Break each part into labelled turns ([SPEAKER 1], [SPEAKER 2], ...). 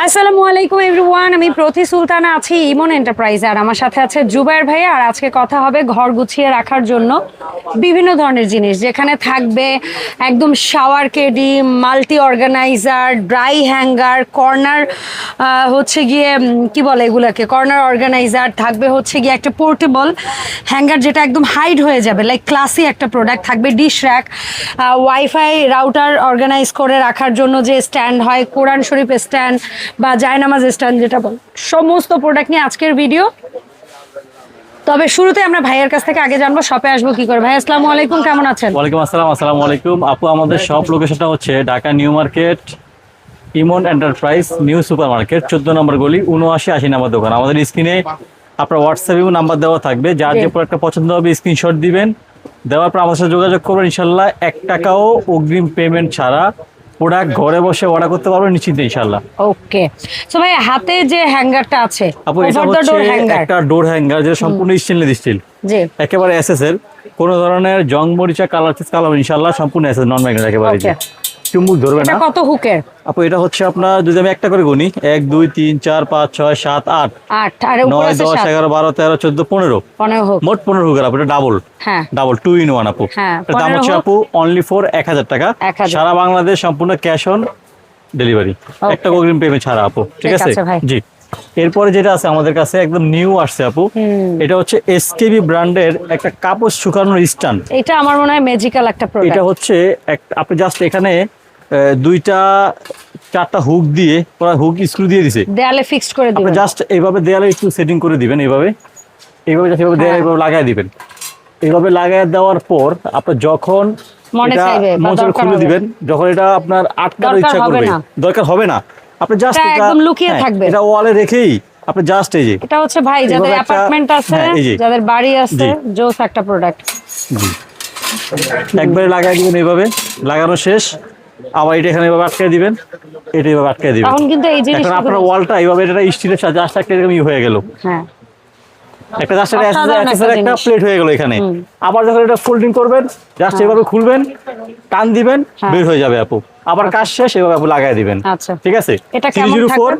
[SPEAKER 1] আসসালামু আলাইকুম এভরিওয়ান, আমি প্রতি সুলতানা আছি ইমন এন্টারপ্রাইজ আর আমার সাথে আছে জুবায়ের ভাই। আর আজকে কথা হবে ঘর গুছিয়ে রাখার জন্য বিভিন্ন ধরনের জিনিস, যেখানে থাকবে একদম shower caddy, multi organizer, dry hanger, corner হচ্ছে গিয়ে কি বলে এগুলাকে, কর্নার অর্গানাইজার থাকবে, হচ্ছে গিয়ে একটা পোর্টেবল হ্যাঙ্গার যেটা একদম হাইড হয়ে যাবে, লাইক ক্লাসি একটা প্রোডাক্ট থাকবে, dish rack, wifi router organize করে রাখার জন্য যে স্ট্যান্ড হয়, কোরআন শরীফ স্ট্যান্ড বা জায়নামাজ স্ট্যান্ড যেটা বল, সমস্ত প্রোডাক্ট নিয়ে আজকের ভিডিও। তবে শুরুতে আমরা ভাইয়ের কাছ থেকে আগে জানবো শপে আসবো কি করে। ভাই আসসালামু আলাইকুম, কেমন আছেন?
[SPEAKER 2] ওয়ালাইকুম আসসালাম। আসসালামু আলাইকুম আপু, আমাদের শপ লোকেশনটা হচ্ছে ঢাকা নিউ মার্কেট, ইমন এন্টারপ্রাইজ নিউ সুপার মার্কেট, 14 নম্বর গলি, 7980 নম্বর দোকান। আমাদের স্ক্রিনে আপনার হোয়াটসঅ্যাপে নাম্বার দেওয়া থাকবে, যার যে প্রোডাক্টটা পছন্দ হবে স্ক্রিনশট দিবেন, দেওয়ার পর আমাদের সাথে যোগাযোগ করবেন। ইনশাল্লাহ 1 টাকাও অগ্রিম পেমেন্ট ছাড়া প্রোডাক্ট ঘরে বসে অর্ডার করতে পারবেন নিশ্চিন্তে ইনশাল্লাহ।
[SPEAKER 1] ওকে, সো ভাই হাতে যে হ্যাঙ্গারটা আছে
[SPEAKER 2] আপু, এটা হচ্ছে একটা ডোর হ্যাঙ্গার, যেটা সম্পূর্ণ স্টেনলেস স্টিল,
[SPEAKER 1] জি
[SPEAKER 2] একেবারে এসএস এর, কোনো ধরনের জং মরিচা কালার ইনশাল্লাহ সম্পূর্ণ এসএস, নন ম্যাগনেট একেবারে, চুম্বক ধরবে না।
[SPEAKER 1] কত হুকের
[SPEAKER 2] আপু? এটা হচ্ছে আপনার, যদি আমি একটা করে গুনি, 1 2 3 4 5 6 7 8
[SPEAKER 1] 8 আর উপরে
[SPEAKER 2] 9 10 11 12 13 14 15
[SPEAKER 1] হুক,
[SPEAKER 2] মোট 15 হুকের। আপু এটা ডাবল,
[SPEAKER 1] হ্যাঁ
[SPEAKER 2] ডাবল 2 in 1 আপু। এর দাম হচ্ছে আপু অনলি ফর 1000 টাকা, সারা বাংলাদেশ সম্পূর্ণ ক্যাশ অন ডেলিভারি, একটা অগ্রিম পেমেন্ট ছাড়া আপু, ঠিক আছে জি। এরপরে যেটা আছে আমাদের কাছে একদম নিউ আসছে আপু, এটা হচ্ছে এসকেবি ব্র্যান্ডের একটা কাপড় শুকানোর স্ট্যান্ড।
[SPEAKER 1] এটা আমার মনে হয় ম্যাজিক্যাল একটা প্রোডাক্ট।
[SPEAKER 2] এটা হচ্ছে আপনি জাস্ট এখানে 2টা 4টা হুক দিয়ে, পুরো হুক স্ক্রু দিয়ে দিছে,
[SPEAKER 1] দেয়ালে ফিক্সড করে দিবেন।
[SPEAKER 2] আপনি জাস্ট এইভাবে দেয়ালে একটু সেটিং করে দিবেন, এইভাবে জাস্ট এইভাবে দেয়ালে এইভাবে লাগায় দিবেন। এইভাবে লাগায় দেওয়ার পর আপনি যখন
[SPEAKER 1] মনে চাইবে বা দরকার
[SPEAKER 2] খুলে দিবেন, যখন এটা আপনার আটকানোর ইচ্ছা করবে, দরকার হবে না, আপনি জাস্ট এটা
[SPEAKER 1] একদম লুকিয়ে থাকবে,
[SPEAKER 2] এটা ওয়ালে রেখেই আপনি জাস্ট এই যে,
[SPEAKER 1] এটা হচ্ছে ভাই যাদের অ্যাপার্টমেন্ট আছে, যাদের বাড়ি আছে, জোস একটা প্রোডাক্ট।
[SPEAKER 2] একবারে লাগায় দিবেন, এইভাবে লাগানো শেষ, আবার এটা এখানে এভাবে আটকে দিবেন, এটা এভাবে আটকে দিবেন।
[SPEAKER 1] এখন কিন্তু এই জিনিস
[SPEAKER 2] এখন আপনার ওয়ালটা এইভাবে, এটা স্টিলের সাথে জাস্ট একটা এরকম হয়ে গেল, হ্যাঁ একটা জাস্ট একটা প্লেট হয়ে গেল এখানে। আবার যখন এটা ফোল্ডিং করবেন, জাস্ট এইভাবে খুলবেন, টান দিবেন, বের হয়ে যাবে আপু। আবার কাজ শেষ, এভাবে আপু লাগায় দিবেন, ঠিক আছে।
[SPEAKER 1] এটা
[SPEAKER 2] 304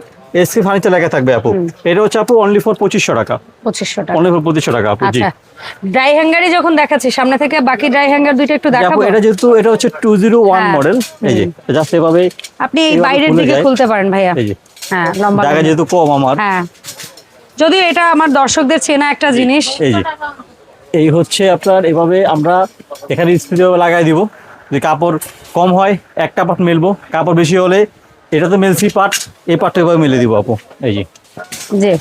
[SPEAKER 2] এসকে ফার্নিচার লেখা থাকবে আপু। এটা হচ্ছে আপু অনলি ফর 2500 টাকা,
[SPEAKER 1] 2500 টাকা,
[SPEAKER 2] অনলি ফর 2500 টাকা আপু। জি,
[SPEAKER 1] ড্রাই হ্যাঙ্গারই যখন দেখাচ্ছি সামনে থেকে, বাকি ড্রাই হ্যাঙ্গার দুইটা একটু দেখাবো।
[SPEAKER 2] এটা যেহেতু এটা হচ্ছে 201 মডেল, এই যে জাস্ট এভাবে
[SPEAKER 1] আপনি এই বাইরের দিকে খুলতে পারেন ভাইয়া,
[SPEAKER 2] এই যে,
[SPEAKER 1] হ্যাঁ লম্বা
[SPEAKER 2] জায়গা যেহেতু কম আমার,
[SPEAKER 1] হ্যাঁ যদিও এটা আমার দর্শকদের চেনা একটা জিনিস। এই যে
[SPEAKER 2] এই হচ্ছে আপনার, এভাবে আমরা এখানে স্প্রে লাগাই দিব, যে কাপড় কম হয় একটা পার্ট মেলবো, কাপড় বেশি হলে এটা তো মেলছি পার্ট, এই পার্টটা এভাবে মেলে দিব আপু। এই যে
[SPEAKER 1] জি,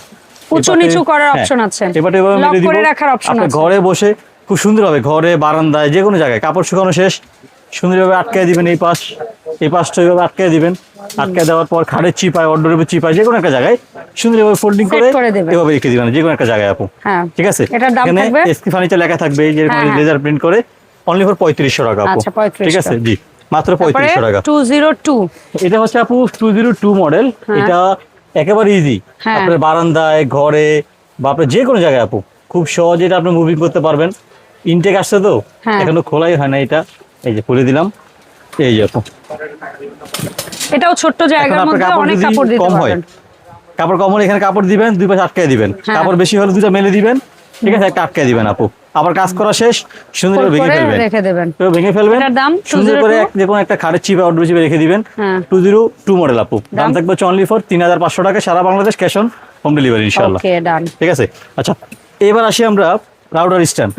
[SPEAKER 1] উঁচু নিচু করার অপশন আছে,
[SPEAKER 2] এবারে এভাবে মেলে দিব,
[SPEAKER 1] রাখার অপশন আছে।
[SPEAKER 2] ঘরে বসে খুব সুন্দর হবে, ঘরে বারান্দায় যে কোনো জায়গায় কাপড় শুকানো শেষ সুন্দরভাবে আটকে দিবেন, এই পাশটা এইভাবে আটকে দিবেন। আটকে দেওয়ার পর খাটের চিপায়, অর্ডারের চিপায়, যে কোনো একটা জায়গায় সুন্দরভাবে ফোল্ডিং করে এভাবে রেখে দিবেন, যে কোনো একটা জায়গায় আপু, ঠিক আছে। এখানে এসকে ফার্নিচার লেখা থাকবে, যে লেজার প্রিন্ট করে, অনলি ফর 3500 টাকা আপু, ঠিক আছে জি, মাত্র 3500 টাকা।
[SPEAKER 1] 202
[SPEAKER 2] এটা হচ্ছে আপু 202 মডেল। এটা একেবারে ইজি, আপনার বারান্দায়, ঘরে বা আপনার যে কোনো জায়গায় আপু খুব সহজে এটা আপনি মুভিং করতে পারবেন। ইনটেক আসছে তো এখনো খোলাই হয় না, এটা এই যে খুলে দিলাম, এই যে আপু।
[SPEAKER 1] এটাও ছোট্ট জায়গার মধ্যে অনেক কাপড় দিতে পারবেন।
[SPEAKER 2] কাপড় কম হলে এখানে কাপড় দিবেন, দুই পাশে আটকে দিবেন, কাপড় বেশি হলে দুটো মেলে দিবেন, ঠিক আছে, একটা আটকে দিবেন আপু। আবার কাজ করা শেষ, সুন্দর করে ভেঙে ফেলবেন, সুন্দর করে যে কোনো একটা খাটের চিপে অর্ডার চিপে রেখে দিবেন। 202 মডেল আপু, দাম থাকবে অনলি ফর 3500 টাকা, সারা Bangladesh cash on home delivery ইনশাআল্লাহ, ঠিক আছে। আচ্ছা, এবার আসি আমরা রাউটার স্ট্যান্ড,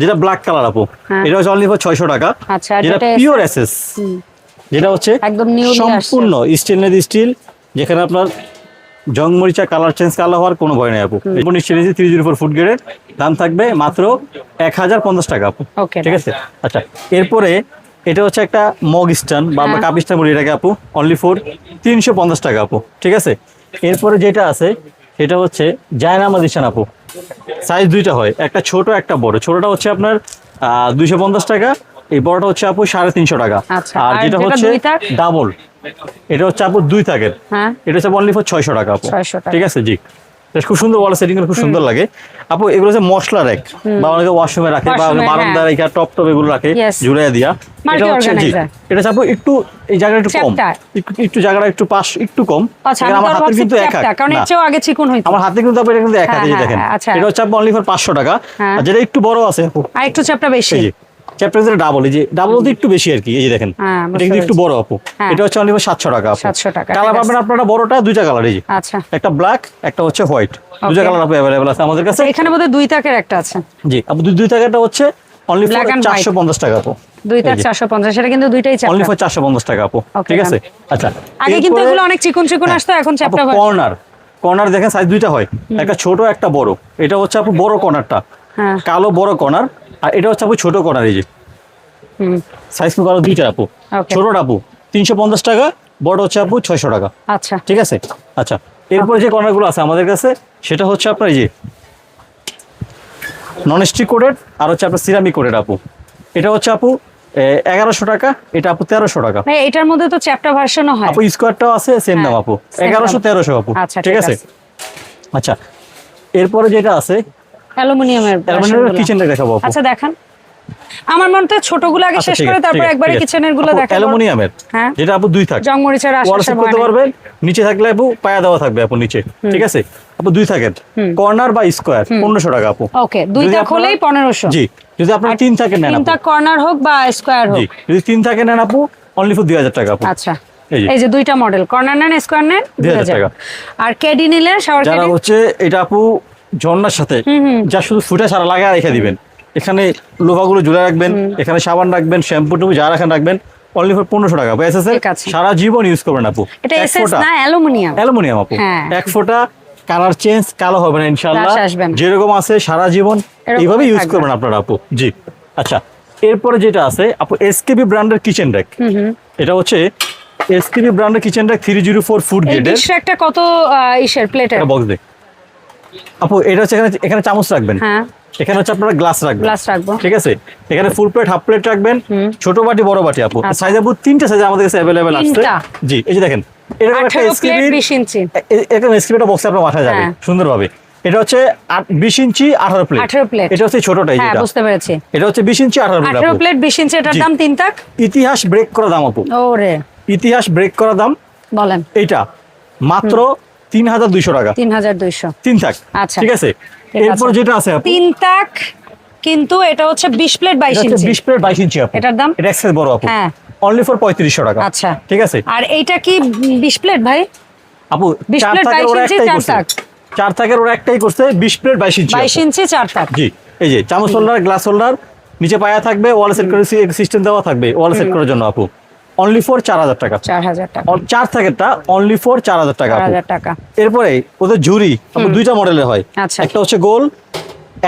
[SPEAKER 2] যেটা ব্ল্যাক কালার আপু, এটা হচ্ছে অনলি ফর 600 টাকা, যেটা পিওর এসএস, যেটা হচ্ছে সম্পূর্ণ স্টেনলেস স্টিল, যেখানে আপনার জং মরিচা কালার চেঞ্জ কালার হওয়ার কোনো ভয় নেই আপু। 304 ফুট গ্রেডের, দাম থাকবে মাত্র 1050 টাকা আপু, ঠিক আছে। আচ্ছা, এরপরে এটা হচ্ছে একটা মগ স্ট্যান্ড বা আমরা কাপ স্ট্যান্ড বলি এটাকে আপু, অনলি ফর 350 টাকা আপু, ঠিক আছে। এরপরে যেটা আছে সেটা হচ্ছে জায়নামাজ স্ট্যান্ড আপু, সাইজ দুইটা হয়, একটা ছোট একটা বড়। ছোটটা হচ্ছে আপনার 250 টাকা, এই বড়টা হচ্ছে আপু 350 টাকা। আর যেটা হচ্ছে ডাবল, এটা হচ্ছে আপু 2 তাকের, এটা হচ্ছে অনলি ফর 600 টাকা আপু, ঠিক আছে জি। এটা খুব সুন্দর ওয়াল সেটিং খুব সুন্দর লাগে আপু। এগুলো হচ্ছে মশলা র্যাক বা অনেকে ওয়াশরুমে রাখে বা বারান্দা রেখে টপ টপ এগুলো রাখে ঝুলাইয়া দিয়া। এটা হচ্ছে এটা হচ্ছে আপু একটু এই জায়গাটা একটু কম, একটু জায়গাটা একটু পাশ একটু কম।
[SPEAKER 1] আমার হাতে কিন্তু এক হাত, কারণ এর চেয়েও আগে চিকন হইতো।
[SPEAKER 2] আমার হাতে কিন্তু আপু এটা কিন্তু এক হাত, এই দেখেন এটা হচ্ছে আপু অনলি ফর 500 টাকা। আর যেটা একটু বড় আছে আপু
[SPEAKER 1] আর একটু চ্যাপটা বেশি,
[SPEAKER 2] চ্যাপ্টার যেটা ডাবল, এই যে ডাবল তো একটু বেশি আর কি, এই যে দেখেন এটা কিন্তু একটু বড় আপু। এটা হচ্ছে অনলি 700 টাকা আপু।
[SPEAKER 1] 700 টাকা
[SPEAKER 2] কালার পাবেন আপনারা বড়টা দুইটা কালার, এই যে
[SPEAKER 1] আচ্ছা
[SPEAKER 2] একটা ব্ল্যাক একটা হচ্ছে হোয়াইট, দুইটা কালার আপু अवेलेबल আছে আমাদের কাছে।
[SPEAKER 1] এখানে বোধহয় দুই তাকের একটা আছে।
[SPEAKER 2] জি আপু দুই তাকেরটা হচ্ছে অনলি ফর 450 টাকা আপু।
[SPEAKER 1] দুই তাক 450, সেটা কিন্তু দুইটাই চ্যাপ্টা
[SPEAKER 2] অনলি ফর 450 টাকা আপু, ঠিক আছে। আচ্ছা
[SPEAKER 1] আগে কিন্তু এগুলো অনেক চিকন চিকন আসতো, এখন চ্যাপ্টা হয়।
[SPEAKER 2] কর্নার দেখেন সাইজ দুইটা হয়, একটা ছোট একটা বড়। এটা হচ্ছে আপু বড় কর্নারটা, কালো বড় কর্নার, আর এটা হচ্ছে আপু ছোট কর্নার। এই যে সাইজ কিন্তু আরো দুইটা আপু, ছোটটা আপু 350 টাকা, বড় হচ্ছে আপু 600 টাকা।
[SPEAKER 1] আচ্ছা
[SPEAKER 2] ঠিক আছে। আচ্ছা এরপরে যে কর্নারগুলো আছে আমাদের কাছে সেটা হচ্ছে আপনার এই যে নন স্টিক কোটেড আর হচ্ছে আপনার সিরামিক কোটেড আপু। এটা হচ্ছে আপু 1100 টাকা, এটা আপু 1300 টাকা।
[SPEAKER 1] এটার মধ্যে তো চ্যাপ্টা ভার্সনও হয়
[SPEAKER 2] আপু, স্কোয়ারটাও আছে, সেম দাম আপু 1100 1300 আপু। ঠিক আছে। আচ্ছা এরপরে যেটা আছে
[SPEAKER 1] অ্যালুমিনিয়ামের
[SPEAKER 2] কিচেনটা দেখাবো আপু।
[SPEAKER 1] আচ্ছা দেখান। আমার মনে হয় ছোটগুলো আগে শেষ করে তারপর একবারে কিচেনের গুলো দেখাবো।
[SPEAKER 2] অ্যালুমিনিয়ামের যেটা আপু দুই থাক,
[SPEAKER 1] জংমরিচের আশপাশে
[SPEAKER 2] করতে পারবেন, নিচে থাকলে আপু পায়া দেওয়া থাকবে আপু নিচে। ঠিক আছে আপু, দুই থাকের কর্নার বা স্কোয়ার 1500 টাকা আপু।
[SPEAKER 1] ওকে, দুই থাক হলেই 1500।
[SPEAKER 2] জি যদি আপনারা তিন থাকের নেন,
[SPEAKER 1] তিন থাক কর্নার হোক বা স্কোয়ার হোক,
[SPEAKER 2] জি যদি তিন থাকের নেন আপু অনলি ফর 2000 টাকা আপু।
[SPEAKER 1] আচ্ছা এই যে দুইটা মডেল, কর্নার নেন স্কোয়ার নেন
[SPEAKER 2] 2000 টাকা।
[SPEAKER 1] আর কেডি নিলে শাওয়ার
[SPEAKER 2] যারা হচ্ছে এটা আপু ঝর্ণার সাথে যা শুধু ফুটা সারা লাগা রেখে দিবেন, এখানে লোহাগুলো ঝুলে রাখবেন, এখানে সাবান রাখবেন, শ্যাম্পু টুপু যা রাখেন রাখবেন, অনলি ফর 1500 টাকা। সারা জীবন ইউজ করবেন আপু।
[SPEAKER 1] এটা এসএস না অ্যালুমিনিয়াম,
[SPEAKER 2] অ্যালুমিনিয়াম আপু। এক ফোঁটা কালার চেঞ্জ কালো হবে না ইনশাআল্লাহ, যেরকম আছে সারা জীবন এইভাবে ইউজ করবেন আপনারা আপু। জি আচ্ছা এরপরে যেটা আছে আপু এসকেবি ব্র্যান্ডের কিচেন র‍্যাক। এটা হচ্ছে এসকেবি ব্র্যান্ডের কিচেন র‍্যাক 304 ফুট গ্রেডের।
[SPEAKER 1] এই একটা কত ইশের প্লেটের
[SPEAKER 2] বক্স দেখ আপু। এটা হচ্ছে এখানে চামচ রাখবেন, এখানে হচ্ছে আপনারা গ্লাস রাখবো। ঠিক আছে, এখানে ফুল প্লেট হাফ প্লেট রাখবেন, ছোট বাটি বড় বাটি আপু। সাইজ আপু তিনটা সাইজ আমাদের কাছে अवेलेबल আছে। জি এই যে দেখেন এরকম একটা এসকেবি
[SPEAKER 1] 20 ইঞ্চি,
[SPEAKER 2] এরকম এসকেবিটা বক্সে আপনার মাথায় যাবে সুন্দরভাবে। এটা হচ্ছে 20 ইঞ্চি 18 প্লেট। এটা হচ্ছে ছোটটাই, যেটা
[SPEAKER 1] বুঝতে পেরেছি।
[SPEAKER 2] এটা হচ্ছে 20 ইঞ্চি 18
[SPEAKER 1] প্লেট 20 ইঞ্চি, এটার দাম তিন তাক।
[SPEAKER 2] ইতিহাস ব্রেক করা দাম আপু।
[SPEAKER 1] ওরে
[SPEAKER 2] ইতিহাস ব্রেক করা দাম
[SPEAKER 1] বলেন।
[SPEAKER 2] এইটা মাত্র 3200 টাকা।
[SPEAKER 1] 3200
[SPEAKER 2] তিন তাক। আচ্ছা ঠিক আছে। এরপর যেটা আছে আপু
[SPEAKER 1] তিন তাক, কিন্তু এটা হচ্ছে 20 প্লেট 22 ইঞ্চি।
[SPEAKER 2] 20 প্লেট 22 ইঞ্চি আপু।
[SPEAKER 1] এটার দাম
[SPEAKER 2] এটা এক্সেস বড় আপু, অনলি ফর 3500 টাকা।
[SPEAKER 1] আচ্ছা
[SPEAKER 2] ঠিক আছে।
[SPEAKER 1] আর এইটা কি 20 প্লেট ভাই?
[SPEAKER 2] আপু
[SPEAKER 1] 20 প্লেট 22 ইঞ্চি 4 তাক।
[SPEAKER 2] 4 তাকের ওরা একটাই করছে 20 প্লেট 22 ইঞ্চি।
[SPEAKER 1] 22 ইঞ্চি 4 তাক।
[SPEAKER 2] জি এই যে চামচ হোল্ডার, গ্লাস হোল্ডার, নিচে পায়া থাকবে, ওয়াল সেট করে সিস্টেম দেওয়া থাকবে ওয়াল সেট করার জন্য আপু। অনলি ফর 4000 টাকা।
[SPEAKER 1] 4000 টাকা।
[SPEAKER 2] 4 থাকেরটা অনলি ফর 4000 টাকা।
[SPEAKER 1] 4000 টাকা।
[SPEAKER 2] এরপরে ওদের ঝুরি আপু দুইটা মডেলের হয়, একটা হচ্ছে গোল,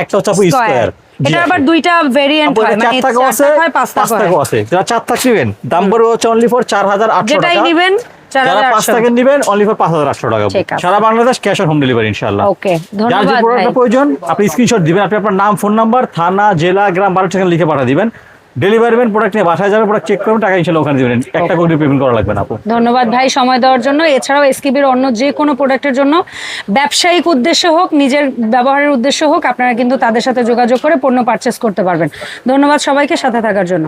[SPEAKER 2] একটা হচ্ছে আপু স্কয়ার।
[SPEAKER 1] এটা আবার দুইটা ভেরিয়েন্ট হয়, মানে 4 টাকা হয় 5 টাকা
[SPEAKER 2] আছে। যারা 4 টাকা নেবেন দাম পড়বে হচ্ছে অনলি ফর 4800 টাকা।
[SPEAKER 1] যেটাই নেবেন
[SPEAKER 2] যারা 5 টাকা নেবেন অনলি ফর 5800 টাকা। সারা Bangladesh cash on home delivery ইনশাআল্লাহ।
[SPEAKER 1] ওকে ধন্যবাদ।
[SPEAKER 2] যার যে প্রোডাক্টটা প্রয়োজন আপনি স্ক্রিনশট দিবেন, আপনি আপনার নাম, ফোন নাম্বার, থানা, জেলা, গ্রাম, বাড়ি ঠিকানা লিখে পাঠিয়ে দিবেন। ডেলিভারি ম্যান প্রোডাক্ট নিয়ে বাসায় যাবে, প্রোডাক্ট চেক করবেন, টাকা ইনশাআল্লাহ ওখানে দিবেন। একটা করে পেমেন্ট করা লাগবে না আপু।
[SPEAKER 1] ধন্যবাদ ভাই সময় দেওয়ার জন্য। এছাড়াও এসকেবির অন্য যে কোনো প্রোডাক্টের জন্য ব্যবসায়িক উদ্দেশ্য হোক, নিজের ব্যবহারের উদ্দেশ্য হোক, আপনারা কিন্তু তাদের সাথে যোগাযোগ করে পণ্য পারচেস করতে পারবেন। ধন্যবাদ সবাইকে সাথে থাকার জন্য।